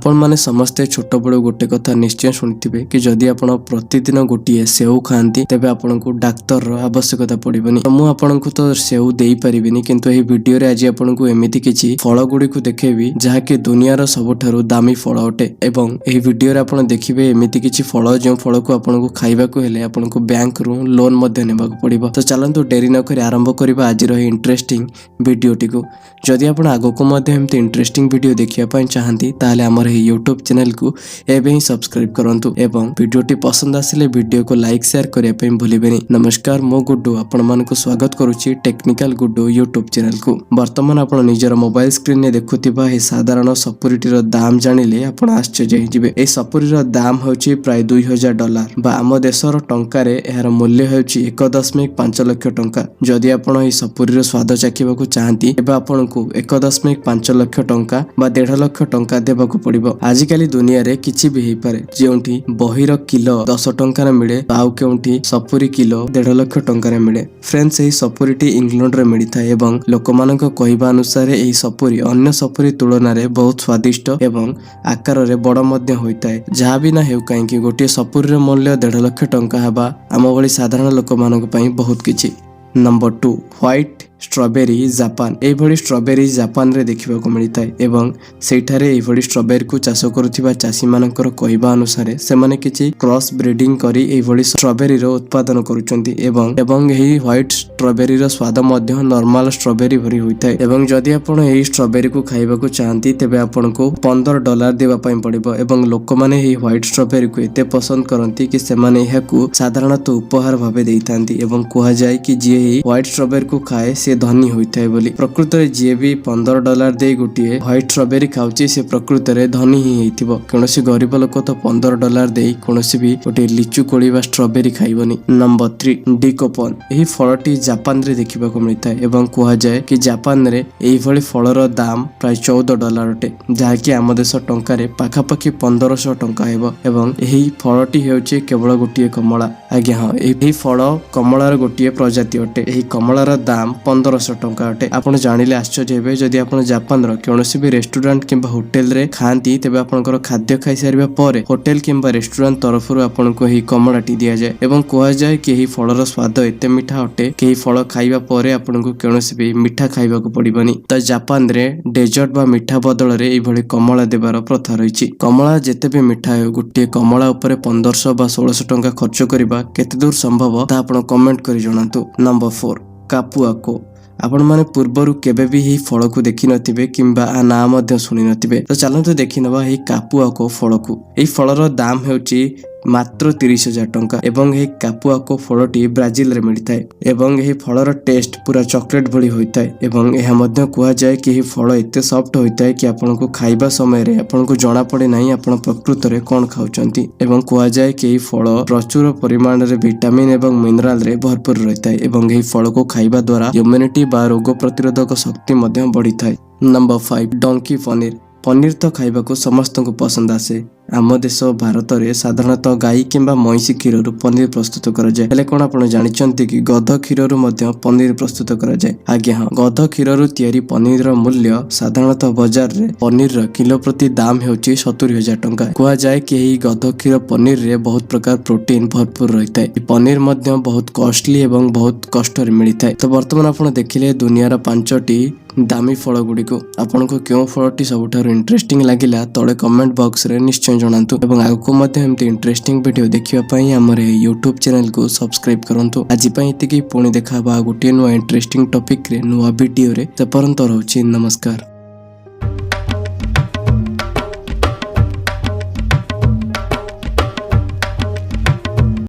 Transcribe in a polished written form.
आपण माने समस्ते छोट बड़ गोटे कथा निश्चय शुणिथिबे कि जदि आपण प्रतिदिन गोटे सेव खाती तेबे आपनको डाक्तर रो आवश्यकता पड़िबनी। मु आपनको तो सेव देई परिबिनी, किंतु एही वीडियो रे आज आपनको एमिति किछि फल गुडी को देखेबी जहाकि दुनियार सबठारु दामी फल अटे। एवं एही वीडियो रे आपण देखिबे एमिति किछि फल जो फल को आपनको खाइबा को हेले आपनको बैंक रो लोन मध्ये नेबाक पड़िबो। तो चलंतु डेरी न करी आरंभ करबा आज रो इंटरेस्टिंग वीडियोटी को। जदि आपण आगो को मध्ये एमति इंटरेस्टिंग वीडियो देखिया पय चाहंती ताले हमर यूट्यूब चैनल को एबे ही सब्सक्राइब करंतु एवं वीडियोटी पसंद आसिले वीडियो को लाइक शेयर करिया पय भूलिबेनी। नमस्कार, मो गुड्डू आपण मानको स्वागत करूची टेक्निकल गुड्डू यूट्यूब चैनल को। वर्तमान आपण निजर मोबाइल स्क्रीन ने देखुथिबा हे साधारण सपुरीटी रो दाम जानिले आपण आश्चर्य होइजिबे। ए सपुरी रो दाम होची प्राय $2000 बा आम देशर टंका रे एहार मूल्य होची 1.5 लाख टंका। जदि आपण ए सपुरी रो स्वाद चाखिबा को चाहंती एबा आपनको 1.5 लाख टंका बा 1.5 लाख टंका देबाकू पड़िबो। आजिकाली दुनिया रे किछि भी हेई पारे, जेउंठी बहिर किलो 10 टंका रे मिले आउ केउंठी सपुरी किलो 1.5 लाख टंका रे मिले। फ्रेंड्स, एही सपुरीटी इंग्लैंड रे मिलिथा एवं लोकमानक कहिबा अनुसार एही सपुरी अन्य सपुरी तुलना रे बहुत स्वादिष्ट एवं आकार रे बड़ मध्य होइताय। जहा भी ना हेउ काहेकि गोटे सपुरी रे मूल्य 1.5 लाख टंका हेबा आम भली साधारण लोकमानक पई बहुत किछि। Number 2, white strawberry Japan. एही भली स्ट्रॉबेरी जापान रे देखिबा को मिलिताय एवं सेठारे एही भली स्ट्रॉबेरी को चाष करुथिबा चासी मानकर कहिबा अनुसार सेमाने किछि क्रॉस ब्रीडिंग करी एही भली स्ट्रॉबेरी रो उत्पादन करूचंती एवं एही व्हाइट स्ट्रॉबेरी रो स्वाद मध्य नॉर्मल स्ट्रॉबेरी भरी होइताय। एवं जदि आपण एही स्ट्रॉबेरी को खाइबा को चाहंती तेबे आपनको $15 देबा पय पड़िबो। एवं लोक माने एही व्हाइट स्ट्रॉबेरी को एते पसंद करंती कि सेमाने एहाकू साधारणतः उपहार भाबे देइथांती एवं कुहा जाय कि जे एही व्हाइट स्ट्रॉबेरी को खाए से धनी होइथाय बोली। प्रकृत रे जे भी $15 दे गोटिए व्हाइट स्ट्रॉबेरी खाउची से प्रकृत रे धनी ही हेइथिबो। कोनोसी गरीब लोक तो $15 दे कोनोसी भी गोटे लिचु कोली बा स्ट्रॉबेरी खाइबोनी। नंबर 3, डिकोपन। एही फलटी जापान रे देखिबा को मिलिथाय एवं कुहा जाय कि जापान रे एही भली फलर दाम प्राय $14 अटे, जहा कि आम देश टंका रे पाखापाखि 1500 टंका हेबो। एवं एही फलटी हेउची केवल गोटिए कमला। आज्ञा हां, एही फल कमलार गोटिए प्रजाति अटे। एही कमलार दाम 1500 टंका अटे। आपण जानिले आश्चर्य हेबे जदि आपण जापान रो कोनोसी भी रेस्टोरेंट किंबा होटल रे खांती तेबे आपनकर खाद्य खाइ सारिबा परे होटल किंबा रेस्टोरेंट तरफरु आपनको एही कमलाटी दिया जाय एवं कुहा जाय कि एही फलर स्वाद एते मिठा अटे कि एही फल खाइबा परे आपनको कोनोसी भी मिठा खाइबा को पड़िबनी। त जापान रे डेजर्ट बा मिठा बदल रे एही भली कमला देबार प्रथा रहिछि। कमला जेते भी मिठा हो गोटे कमला ऊपर 1500 बा 1600 टंका खर्च करबा केते दूर संभव ता आपण कमेंट करि जणांतु। नंबर 4, कापुआको। आपण माने पूर्वरु केबे भी ही फल को देखि नथिबे किंबा आ ना मध्य सुनि नथिबे। तो चलंतु देखि नबा ही कापुआको फल को। एही फलर दाम हेउची मात्र 30,000 टंका एवं एही कापुआको फलटी ब्राजिल रे मिलिथाय एवं एही फलर टेस्ट पूरा चॉकलेट भली होइताय एवं एहा मध्य कुहा जाय कि एही फल एते सॉफ्ट होइताय कि आपनको खाइबा समय रे आपनको जणा पड़े नाही आपण प्रकृत रे कोन खाउचंती। एवं कुहा जाय कि एही फल प्रचुर परिमाण रे विटामिन एवं मिनरल रे भरपूर रहिताय एवं एही फल को खाइबा द्वारा इम्यूनिटी बा रोग प्रतिरोधक शक्ति मध्य बढ़िथाय। नंबर 5, डंकी पनीर। पनीर तो खाइबा को समस्त को पसंद आसे। आम देश भारत रे साधारणतः गाई किंबा महिषी क्षीर पनीर प्रस्तुत करा जाय। हेले कोन आपण जानिचंती कि गध क्षीर मध्य पनीर प्रस्तुत करा जाय? आज्ञा हां, गध क्षीर तयारी पनीर रो मूल्य साधारणतः बाजार रे पनीर रो किलो प्रति दाम हेउची 70,000 टंका। कुहा जाय कि एही गध क्षीर पनीर रे बहुत प्रकार प्रोटीन भरपूर रहिताय। पनीर मध्य बहुत कॉस्टली एवं बहुत कष्ट रे मिलिथाय। तो वर्तमान आपण देखिले दुनियार 5टी दामी फल गुडी को। आपनको क्यों फलटी सबठार इंटरेस्टिंग लागिला तळे कमेंट बॉक्स रे निश्चय जणांतु एवं आगको मध्ये एमती इंटरेस्टिंग वीडियो देखिबा पई हमर यूट्यूब चैनल को सब्सक्राइब करंतु। आज पई एतिकी पुणी देखाबा गोटे नुवा इंटरेस्टिंग टॉपिक रे नुवा वीडियो रे। तपरंत रहउची नमस्कार।